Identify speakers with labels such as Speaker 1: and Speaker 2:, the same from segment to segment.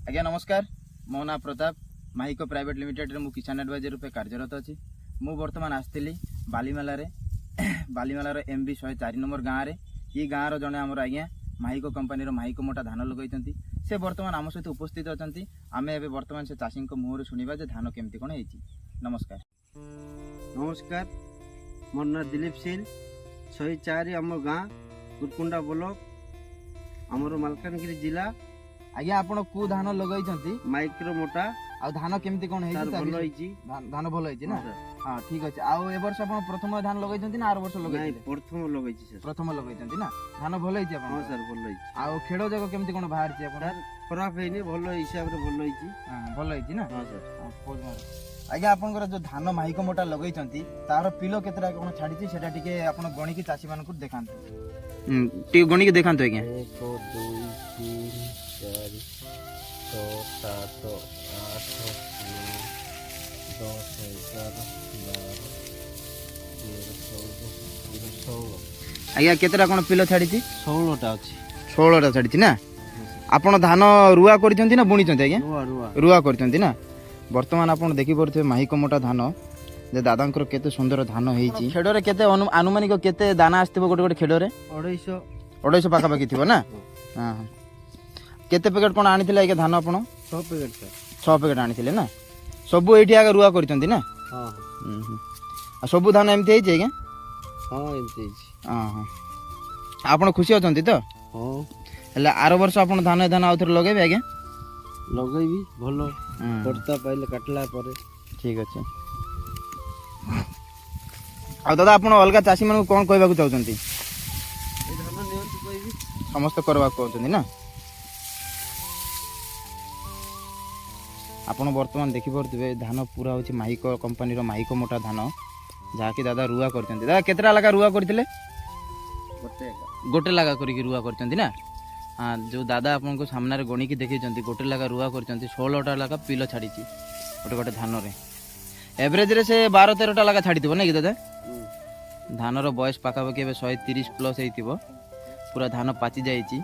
Speaker 1: आज्ञा नमस्कार। मो ना प्रताप माहिको प्राइवेट लिमिटेड रे मु किसान एडवाइजर रूपे कार्यरत अच्छी। मु बर्तमान आसती बालीमेलार MB 104 नंबर गाँव में। ये गाँव जड़े आमर आज्ञा माहिको कंपानी माहिको मोटा धान लगे से बर्तमान आम सहित उपस्थित अच्छा। आम ए बर्तमान से चाषी मुहर शुणा धान केमती कौन होती। नमस्कार।
Speaker 2: नमस्कार, मोर ना दिलीप सिंह 104 आम गाँ कुरकुंडा ब्लॉक आमर मालकानगिरी जिला।
Speaker 1: आज्ञा आपण को धान लगे
Speaker 2: माइक्रो मोटा
Speaker 1: आ धान केमती कौन
Speaker 2: भल
Speaker 1: धान भल ना। हाँ ठीक अच्छे। आउ ए वर्ष आप प्रथम धान लगे ना आर वर्ष लगे
Speaker 2: प्रथम लगे
Speaker 1: प्रथम लगे ना धान भल
Speaker 2: हाँ सर भल
Speaker 1: आउ खेड़ जाक केमती कौन बाहर
Speaker 2: खराब है भल हिसाब से भल
Speaker 1: भल ना।
Speaker 2: हाँ सर
Speaker 1: आज्ञा आपंकर जो धान माहिको मोटा लगे तार पिलो केतरा कौन छाड़ी से गणिकी चाषी मान देखा गणिकी देखा आज्ञा
Speaker 2: 1 2 3 4 6 7 8 9 10 11 12
Speaker 1: आज्ञा केतरा कौन पिलो छाड़ी
Speaker 2: 16टा अच्छी
Speaker 1: 16टा छाड़ी ना। आपण धान रुआ कर बुणी आज्ञा रुआ कर ना। बर्तमान आप देखी पारे माहिको मोटा धान जे दादा केते सुंदर धान होती। खेड़े केते आनुमानिक केते दाना आसो गोटे गोटे खेड़े 250 पाखापाखि थी ना। हाँ हाँ केते पैकेट कौन आनी आज्ञा धान आप
Speaker 2: 6 पैकेट
Speaker 1: 6 पैकेट आनी ना। सबू ये आगे रुआ कर ना। हाँ सबू धान एमती है आज्ञा।
Speaker 2: हाँ एमती
Speaker 1: हाँ हाँ आप खुशी अच्छा तो हेल्ला आर वर्ष आप धान धान आउ थे लगे आज्ञा
Speaker 2: लगेबी भल पड़ता पाइले काटला पर
Speaker 1: ठीक अच्छे। आ दादा आप अलग चाषी मान कौन कहवाक चाहते समस्त करवा कहते ना। आप बर्तमान देखिपे धान पूरा हूँ माहिको कंपानी माहिको मोटा धान जहाँकि दादा रुआ कर दादा केतरा लगा रुआ करते गोटे लगा करके रुआ कर ना। हाँ जो दादा आपको सामने गणिकी देखी गोटे लगा रुआ कर 16टा लगा पिलो छाड़ी गोटे गोटे धान एवरेज रे से 12-13टा लगा छाड़ी ना कि दादा। धानर बयस पाखापाखि 130 प्लस हो पूरा धान पाचि जाइए।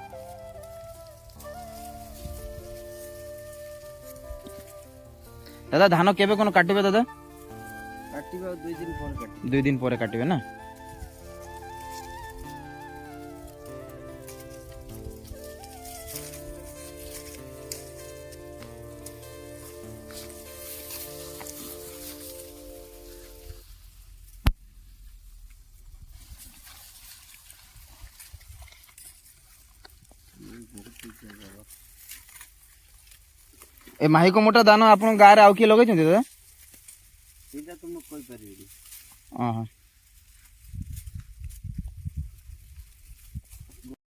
Speaker 1: दादा धान केबे कोन काटिबे दादा?
Speaker 2: काटिबा 2 दिन पर काटिबे
Speaker 1: 2 दिन पर काटिबे ना। ए माहिको मोटा दाना आपन गारे आउ के लगे दादा?
Speaker 2: एटा तुम कोइ परिबे।
Speaker 1: हां हां